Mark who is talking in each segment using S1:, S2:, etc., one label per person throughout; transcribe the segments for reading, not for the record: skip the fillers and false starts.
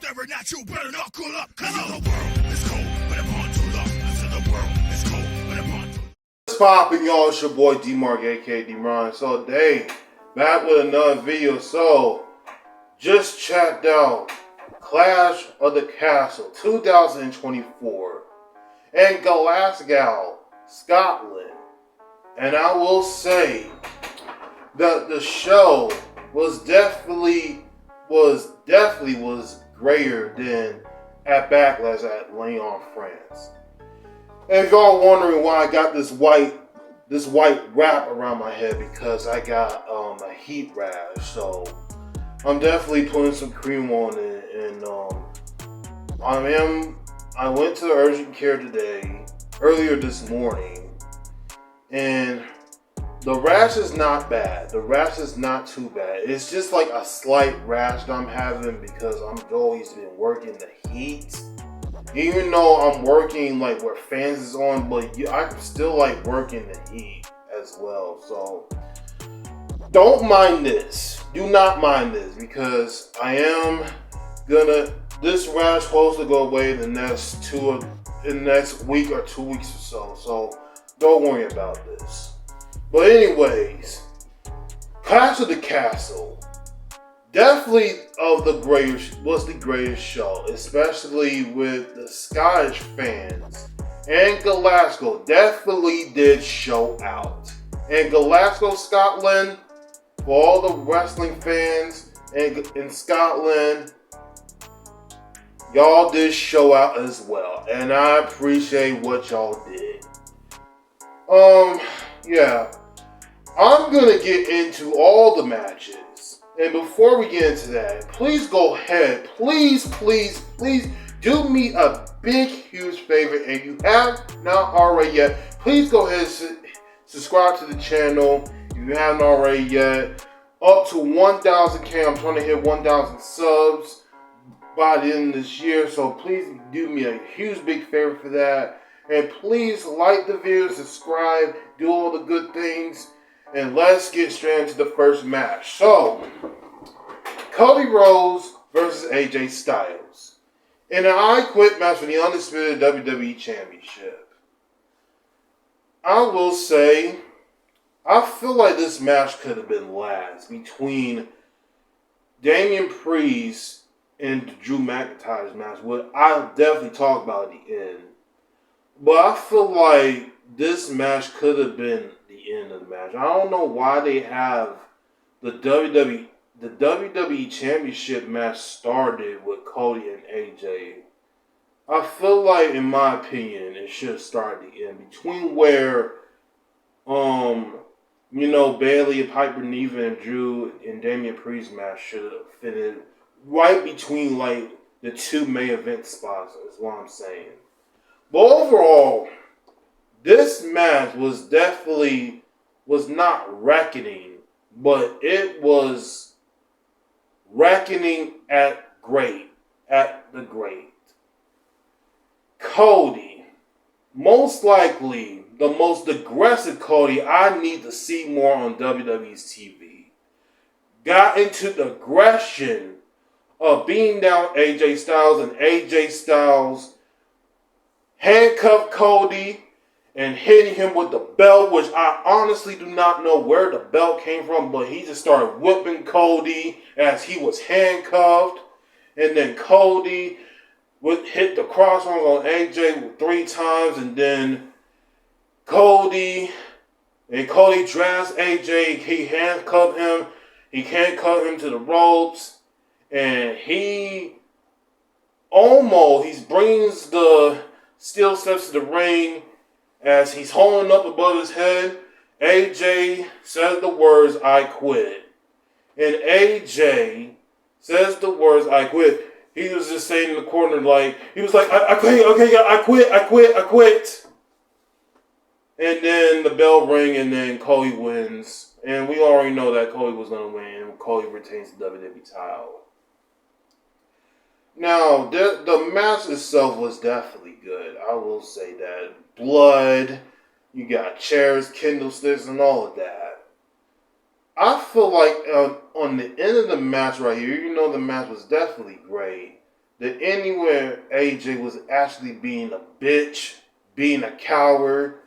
S1: never natural, better knuckle up. Cause the world is cold, but I'm on too long. I said the world is cold, but I'm on too long.
S2: What's poppin', y'all? It's your boy D-Mark, aka D-Ron. So today, back with another video. So, just checked out Clash of the Castle 2024 in Glasgow, Scotland. And I will say that the show was definitely greater than at Backlash at Lyon, France. And if y'all wondering why I got this white wrap around my head, because I got a heat rash. So I'm definitely putting some cream on it, and I went to the urgent care earlier this morning, and the rash is not bad. The rash is not too bad. It's just like a slight rash that I'm having because I'm always been working the heat. Even though I'm working like where fans is on, but I'm still like working the heat as well. So don't mind this. Do not mind this, because this rash supposed to go away in the next week or 2 weeks or so. So don't worry about this. But anyways, Clash of the Castle definitely was the greatest show, especially with the Scottish fans. And Glasgow definitely did show out. And Glasgow, Scotland, for all the wrestling fans in Scotland, y'all did show out as well. And I appreciate what y'all did. Yeah. I'm gonna get into all the matches. And before we get into that, please go ahead. Please do me a big, huge favor. And you have not already yet, please go ahead and subscribe to the channel if you haven't already yet. Up to 1,000K. I'm trying to hit 1,000 subs by the end of this year. So please do me a huge, big favor for that. And please like the video, subscribe, do all the good things. And let's get straight into the first match. So, Cody Rhodes versus AJ Styles in an I Quit match for the undisputed WWE Championship. I will say, I feel like this match could have been last between Damian Priest and Drew McIntyre's match, what I'll definitely talk about at the end. But I feel like this match could have been the end of the match. I don't know why they have the WWE Championship match started with Cody and AJ. I feel like, in my opinion, it should have started the end between where, Bayley, Piper, Niven, and Drew and Damian Priest match should have finished right between like the two main event spots. Is what I'm saying. But overall, this match was not reckoning, but it was reckoning at the great. Cody, most likely the most aggressive Cody I need to see more on WWE's TV, got into the aggression of beating down AJ Styles, and AJ Styles handcuffed Cody and hitting him with the belt, which I honestly do not know where the belt came from, but he just started whipping Cody as he was handcuffed. And then Cody would hit the crossbones on AJ 3 times, and then Cody drags AJ, he handcuffed him to the ropes, and he brings the steel steps to the ring. As he's holding up above his head, AJ says the words, "I quit." And AJ says the words, "I quit." He was just saying in the corner, he was like, I quit, okay, yeah, I quit. And then the bell rang, and then Cody wins. And we already know that Cody was going to win, and Cody retains the WWE title. Now, the match itself was definitely good. I will say that. Blood, you got chairs, kindle sticks, and all of that. I feel like on the end of the match right here, the match was definitely great. the ending where AJ was actually being a bitch, being a coward,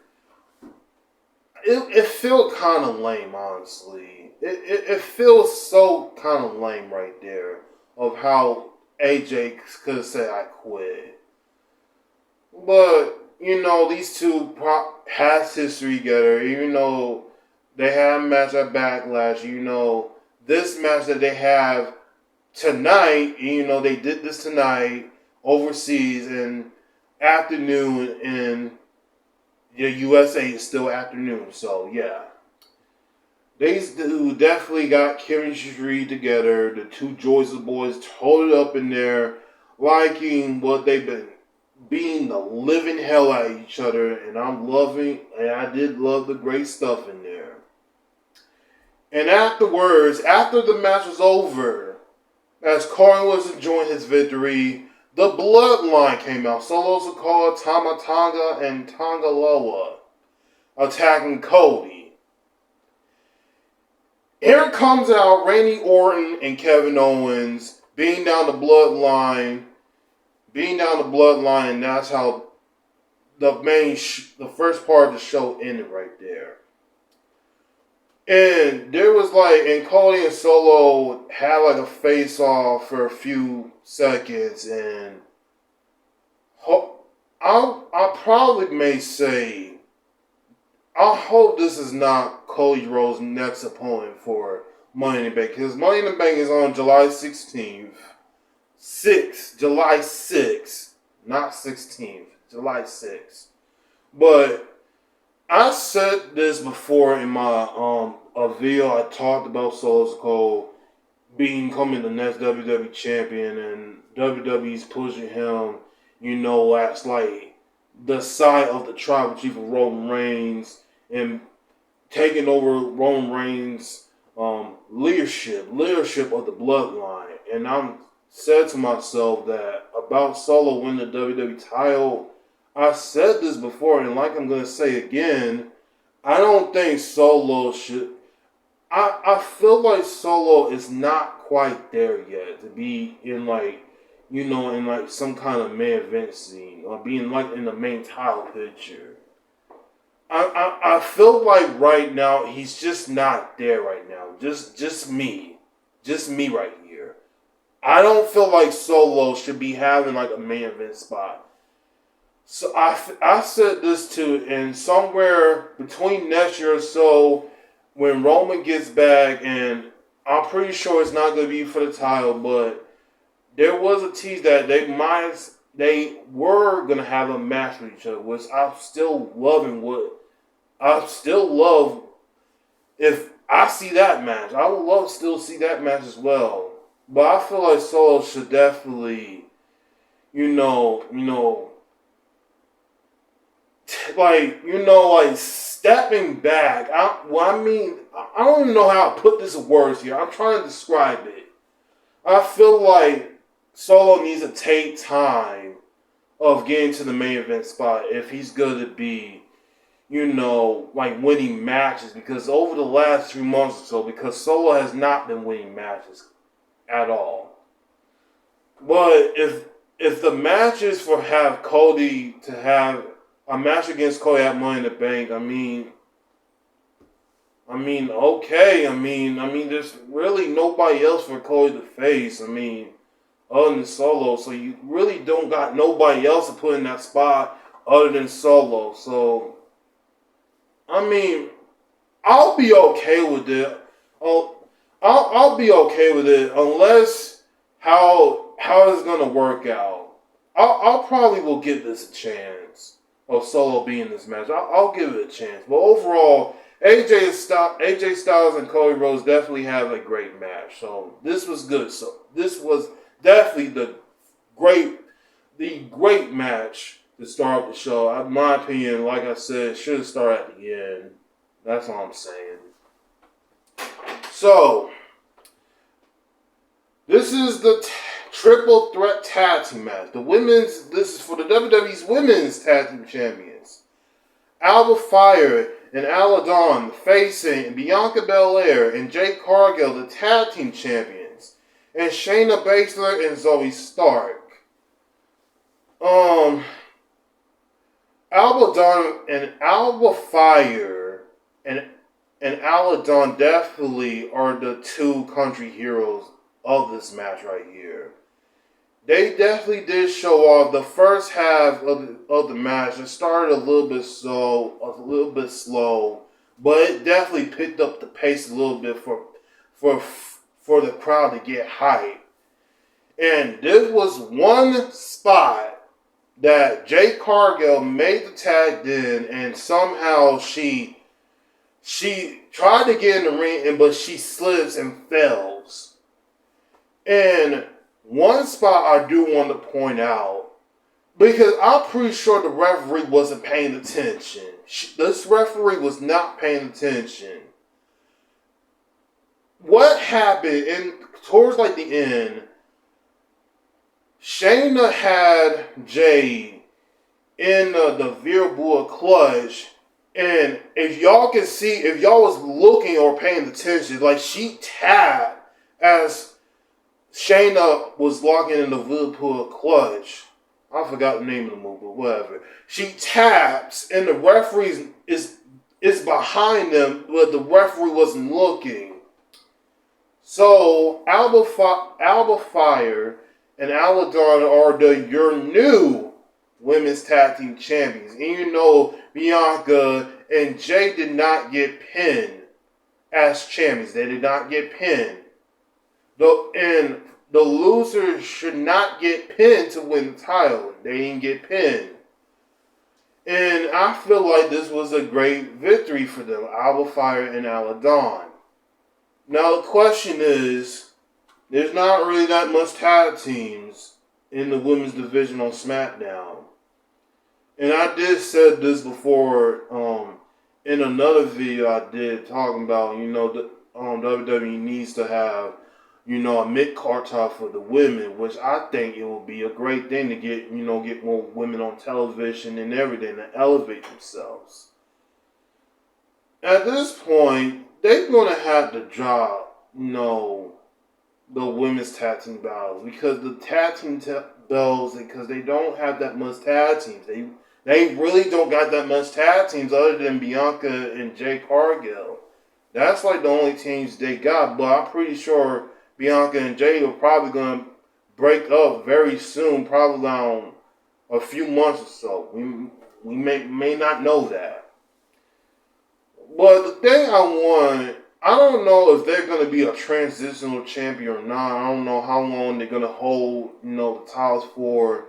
S2: it felt kind of lame, honestly. It feels so kind of lame right there of how AJ could have said, I quit. But, these two has history together, even though they had a match at Backlash, this match that they have tonight, they did this tonight overseas in afternoon in the USA is still afternoon, so yeah. These two definitely got chemistry together. The two Joyce boys told it up in there, liking what they've been being the living hell out of each other, and I did love the great stuff in there. And afterwards, after the match was over, as Cody was enjoying his victory, the Bloodline came out. Solo Sikoa, Tama Tonga, and Tonga Loa attacking Cody. Here comes out Randy Orton and Kevin Owens beating down the Bloodline. And that's how the first part of the show ended right there. And there was and Cody and Solo had a face-off for a few seconds, and I probably may say, I hope this is not Cody Rhodes' next opponent for Money in the Bank, because Money in the Bank is on July 16th. July 6th, not 16th, July 6th. But I said this before in my a video. I talked about Solo Sikoa becoming the next WWE champion, and WWE's pushing him, as the side of the tribal chief of Roman Reigns and taking over Roman Reigns' leadership of the Bloodline. And I'm said to myself that about Solo winning the WWE title. I said this before, and I'm going to say again, I don't think Solo should. I feel like Solo is not quite there yet to be in in some kind of main event scene or being in the main title picture. I feel like right now he's just not there right now. Just me right here. I don't feel like Solo should be having a main event spot. So I said this too, and somewhere between next year or so, when Roman gets back, and I'm pretty sure it's not going to be for the title, but there was a tease that they were going to have a match with each other, which I'm still loving. If I see that match, I would love to still see that match as well. But I feel like Solo should definitely, stepping back. I don't even know how to put this in words here. I'm trying to describe it. I feel like Solo needs to take time of getting to the main event spot if he's going to be, winning matches. Because over the last 3 months or so, because Solo has not been winning matches at all. But if the match is for have Cody to have a match against Cody at Money in the Bank, okay. There's really nobody else for Cody to face. Other than Solo. So you really don't got nobody else to put in that spot other than Solo. So, I'll be okay with it. I'll be okay with it unless how it's gonna work out. I'll probably will give this a chance of Solo being in this match. I'll give it a chance. But overall, AJ Styles and Cody Rhodes definitely have a great match. So this was good. So this was definitely the great match to start the show. In my opinion, like I said, should have started at the end. That's all I'm saying. So this is the triple threat tag team match. This is for the WWE's women's tag team champions. Alba Fire and Aladon facing Bianca Belair and Jade Cargill, the tag team champions. And Shayna Baszler and Zoe Stark Alba Fire and Aladon definitely are the two country heroes of this match right here. They definitely did show off the first half of the match. It started a little bit slow, but it definitely picked up the pace a little bit for the crowd to get hyped. And this was one spot that Jade Cargill made the tag in, and somehow she tried to get in the ring, but she slips and fails. And one spot I do want to point out, because I'm pretty sure the referee wasn't paying attention. This referee was not paying attention. What happened towards like the end, Shayna had Jade in the Veerbull clutch, and if y'all can see, if y'all was looking or paying attention, like she tapped as Shayna was locking in the Veerbull clutch. I forgot the name of the move, but whatever. She taps, and the referee is behind them, but the referee wasn't looking. So Alba Fire and Aladon are your new women's tag team champions. And you know Bianca and Jay did not get pinned as champions. They did not get pinned. And the losers should not get pinned to win the title. They didn't get pinned. And I feel like this was a great victory for them, Alba Fire and Aladon. Now the question is, there's not really that much tag teams in the women's division on SmackDown. And I did said this before in another video I did talking about, WWE needs to have, a mid-card title for the women, which I think it will be a great thing to get more women on television and everything to elevate themselves. At this point, they're going to have to drop, the women's tag team battles, because the tag team belts, because they don't have that much tag teams. They really don't got that much tag teams other than Bianca and Jade Cargill. That's like the only teams they got, but I'm pretty sure Bianca and Jade are probably going to break up very soon, probably around a few months or so. We may not know that. But the thing I don't know if they're going to be a transitional champion or not. I don't know how long they're going to hold, the titles for.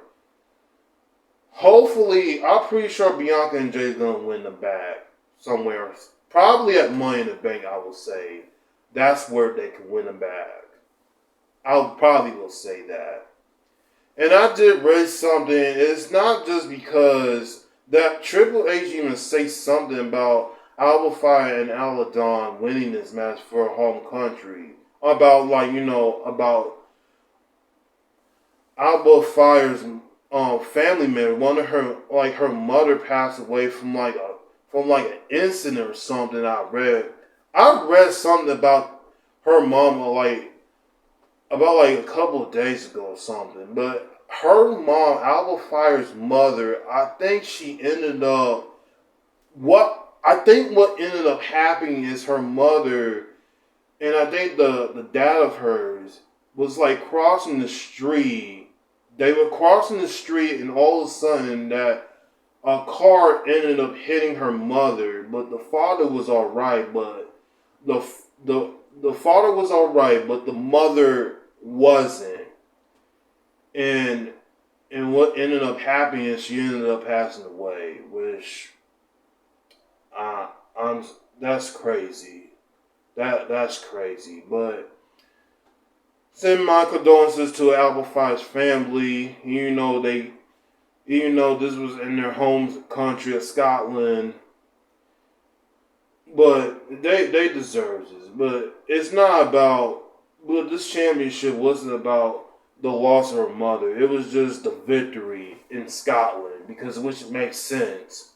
S2: Hopefully, I'm pretty sure Bianca and Jay's going to win the bag somewhere. Probably at Money in the Bank, I would say. That's where they can win the bag. I probably will say that. And I did raise something. It's not just because that Triple H even say something about Alba Fire and Aladon winning this match for home country. About about Alba Fire's family member. One of her mother passed away from an incident or something. I read something about her mom about a couple of days ago or something. But her mom, Alba Fire's mother, I think what ended up happening is her mother, and I think the dad of hers, was crossing the street. They were crossing the street, and all of a sudden that a car ended up hitting her mother. But the father was all right, but the father was all right, but the mother wasn't. And what ended up happening is she ended up passing away, which that's crazy. That's crazy. But send my condolences to Alba Fire's family. Even though this was in their home country of Scotland. But they deserve this. But it's not about. But this championship wasn't about the loss of her mother. It was just the victory in Scotland, which makes sense.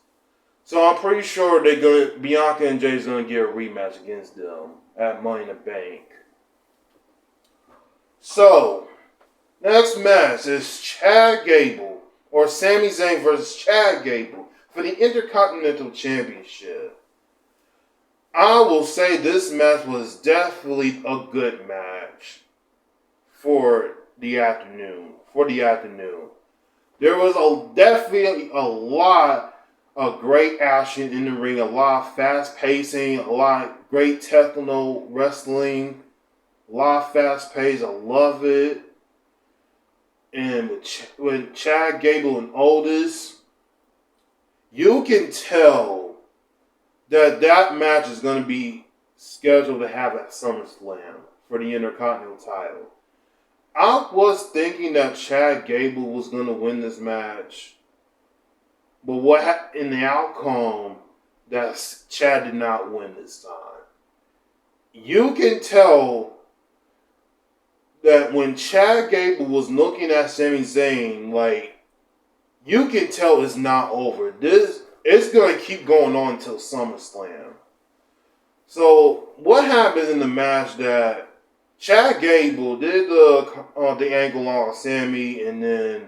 S2: So I'm pretty sure Bianca and Jay's gonna get a rematch against them at Money in the Bank. So next match is Chad Gable, or Sami Zayn versus Chad Gable for the Intercontinental Championship. I will say this match was definitely a good match for the afternoon. There was definitely a lot of great action in the ring, a lot of fast pacing, a lot of great technical wrestling, a lot of fast pace. I love it. And with Chad Gable and Otis, you can tell that match is going to be scheduled to have at SummerSlam for the Intercontinental title. I was thinking that Chad Gable was going to win this match, but in the outcome, that Chad did not win this time. You can tell that when Chad Gable was looking at Sami Zayn, like, you can tell it's not over. It's going to keep going on until SummerSlam. So, what happens in the match that Chad Gable did the ankle on Sami, and then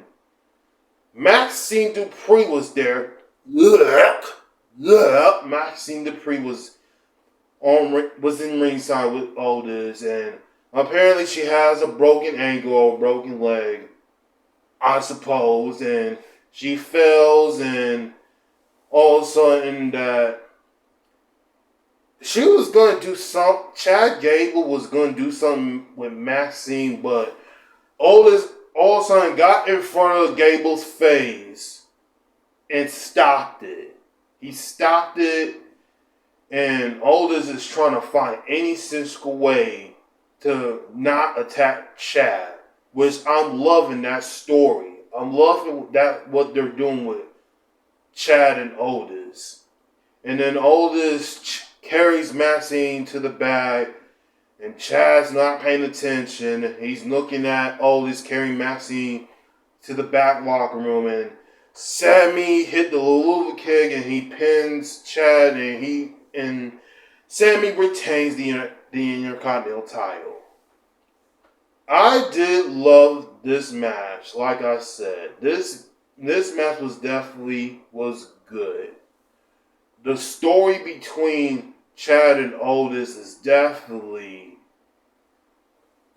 S2: Maxine Dupree was there. Maxine Dupree was in ringside with Otis, and apparently she has a broken ankle or a broken leg, I suppose, and she fails, and all of a sudden that she was going to do something. Chad Gable was going to do something with Maxine, but Otis all of a sudden got in front of Gable's face and stopped it. He stopped it, and Otis is trying to find any sensible way to not attack Chad, which I'm loving that story. I'm loving that what they're doing with Chad and Otis. And then Otis carries Maxine to the back, and Chad's not paying attention. He's looking at Otis carrying Maxine to the back locker room, and Sami hit the Luluva kick, and he pins Chad, and Sami retains the Intercontinental title. I did love this match. Like I said, this match was good. The story between Chad and Otis is definitely,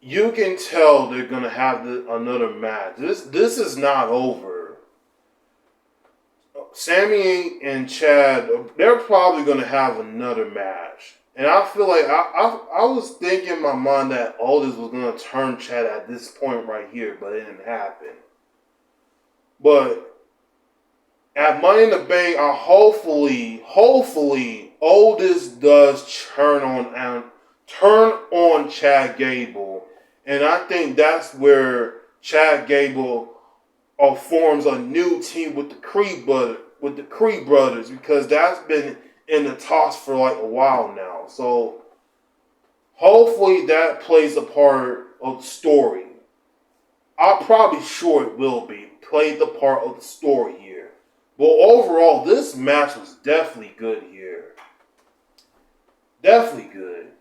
S2: you can tell they're gonna have another match. This is not over. Sami and Chad, they're probably gonna have another match. And I feel like I was thinking in my mind that Otis was going to turn Chad at this point right here, but it didn't happen. But at Money in the Bank, hopefully Otis does turn on Chad Gable, and I think that's where Chad Gable forms a new team with the Creed brothers, because that's been in the talks for like a while now. So hopefully that plays a part of the story. I'm probably sure it will play the part of the story here. But overall, this match was definitely good here. Definitely good.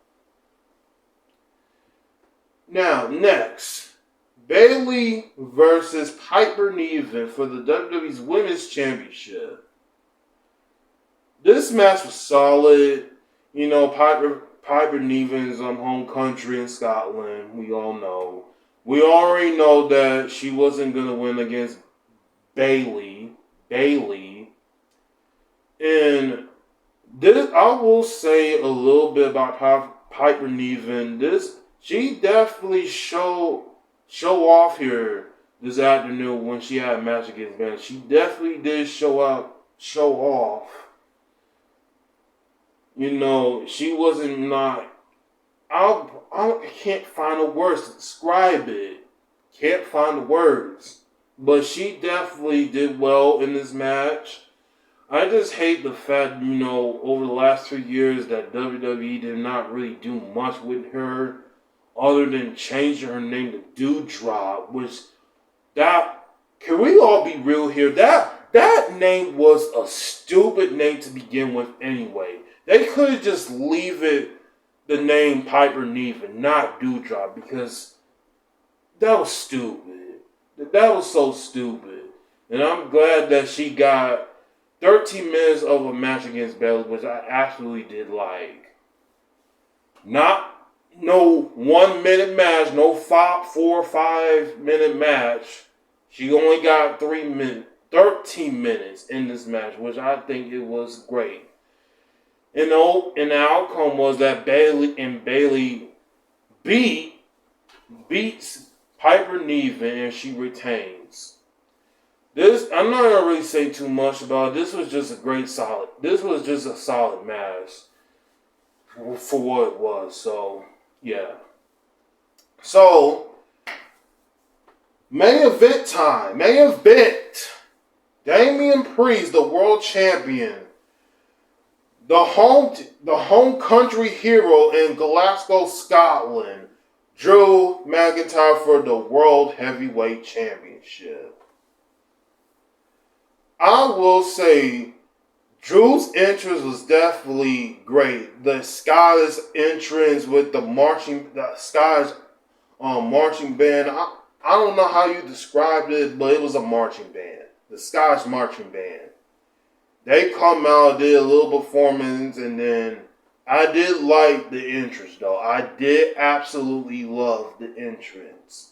S2: Now, next, Bayley versus Piper Niven for the WWE's Women's Championship. This match was solid. You know, Piper Niven's home country in Scotland. We all know. We already know that she wasn't going to win against Bayley. And this, I will say a little bit about Piper Niven. She definitely show off here this afternoon when she had a match against Bayley. She definitely did show off. You know, she wasn't not. I can't find the words to describe it. Can't find the words. But she definitely did well in this match. I just hate the fact, you know, over the last 3 years that WWE did not really do much with her other than changing her name to Dewdrop, which can we all be real here? That name was a stupid name to begin with anyway. They could have just leave it the name Piper Niven, not Dewdrop, because that was stupid. That was so stupid. And I'm glad that she got 13 minutes of a match against Bayley, which I absolutely did like. Not no 1 minute match, no 4 or 5 minute match. She only got 13 minutes in this match, which I think it was great. And the outcome was that Bayley beats Piper Niven and she retains. This, I'm not gonna really say too much about it. This was just a solid match for what it was. So yeah. So main event time. Main event. Damian Priest, the world champion, the home country hero in Glasgow, Scotland, Drew McIntyre for the World Heavyweight Championship. I will say Drew's entrance was definitely great. The Scottish entrance with the Scottish marching band. I don't know how you described it, but it was a marching band. The Scottish marching band. They come out, did a little performance, and then I did like the entrance though. I did absolutely love the entrance.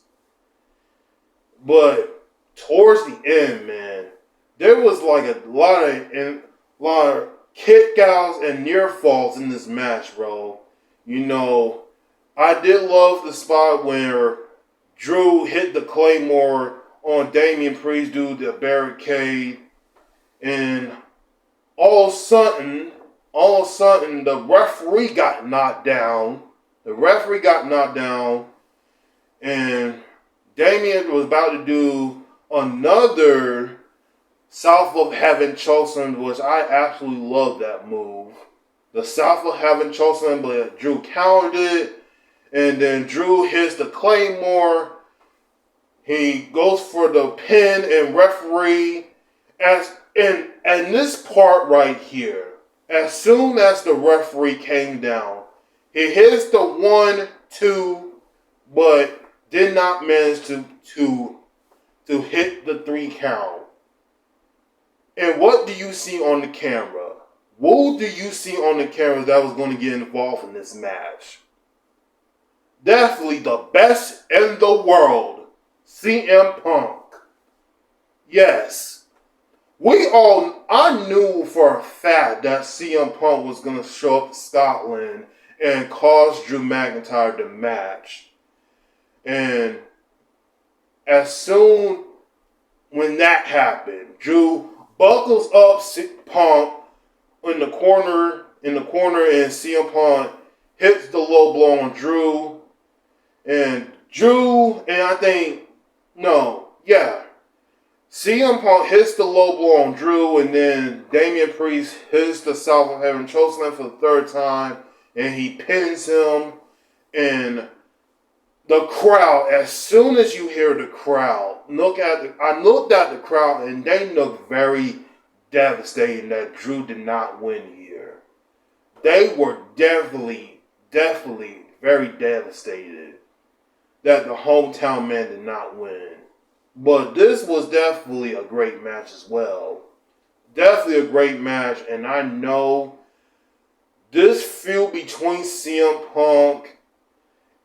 S2: But towards the end, man, there was like a lot of kick-outs and near falls in this match, bro. You know, I did love the spot where Drew hit the Claymore on Damian Priest due to the barricade, and all of a sudden, the referee got knocked down. And Damian was about to do another South of Heaven chokeslam, which I absolutely love that move. The South of Heaven chokeslam, but Drew countered it, and then Drew hits the Claymore. He goes for the pin and referee. And this part right here, as soon as the referee came down, he hits the 1-2, but did not manage to hit the 3 count. And what do you see on the camera? What do you see on the camera that was going to get involved in this match? Definitely the best in the world, CM Punk. Yes. I knew for a fact that CM Punk was going to show up to Scotland and cause Drew McIntyre the match. And as soon when that happened, Drew buckles up Punk in the corner, and CM Punk hits the low blow on Drew. CM Punk hits the low blow on Drew, and then Damian Priest hits the South of Heaven chokeslam for the 3rd time, and he pins him. And the crowd, as soon as you hear the crowd, I looked at the crowd, and they looked very devastated that Drew did not win here. They were definitely very devastated that the hometown man did not win. But this was definitely a great match as well. Definitely a great match, and I know this feud between CM Punk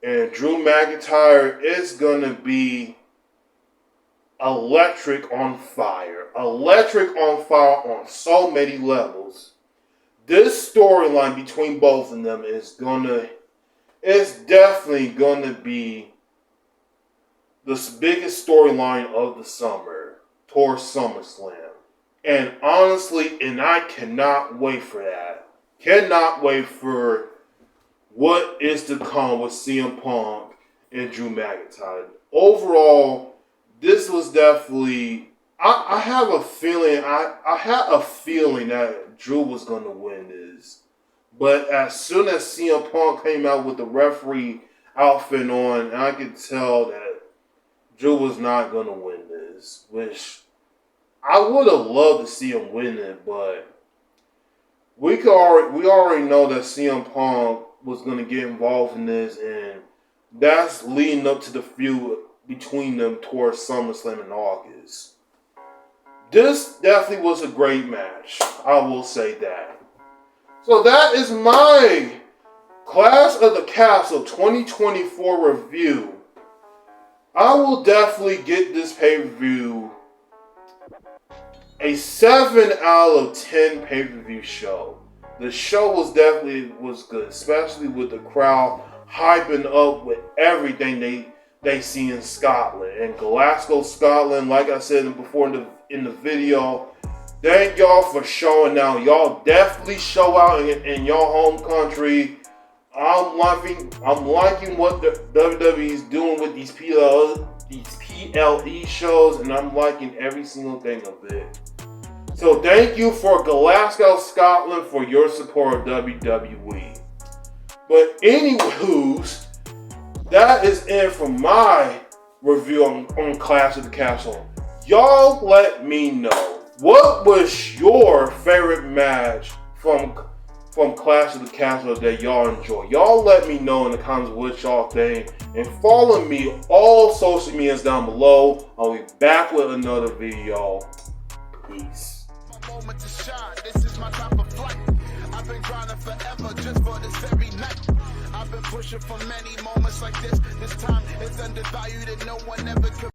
S2: and Drew McIntyre is going to be electric on fire. Electric on fire on so many levels. This storyline between both of them is definitely going to be the biggest storyline of the summer towards SummerSlam. And honestly, I cannot wait for that. Cannot wait for what is to come with CM Punk and Drew McIntyre. Overall, this was definitely, I have a feeling, I had a feeling that Drew was going to win this. But as soon as CM Punk came out with the referee outfit on, I could tell that Drew was not going to win this, which I would have loved to see him win it, but we already know that CM Punk was going to get involved in this, and that's leading up to the feud between them towards SummerSlam in August. this definitely was a great match. I will say that. So that is my Clash of the Castle 2024 review. I will definitely get this pay-per-view a 7 out of 10 pay-per-view show. The show was good, especially with the crowd hyping up with everything they see in Scotland. And Glasgow, Scotland, like I said before in the video, thank y'all for showing out. Y'all definitely show out in your home country. I'm liking what the WWE is doing with these PLE shows, and I'm liking every single thing of it. So thank you for Glasgow, Scotland for your support of WWE. But anywhoos, that is it for my review on Clash of the Castle. Y'all let me know, what was your favorite match from Clash of the Castle that y'all enjoy? Y'all let me know in the comments what y'all think. And follow me all social medias down below. I'll be back with another video. Peace.
S1: Moment to shine. This is my type of flight. I've been grinding forever just for this very night. I've been pushing for many moments like this. This time it's undervalued and no one ever could.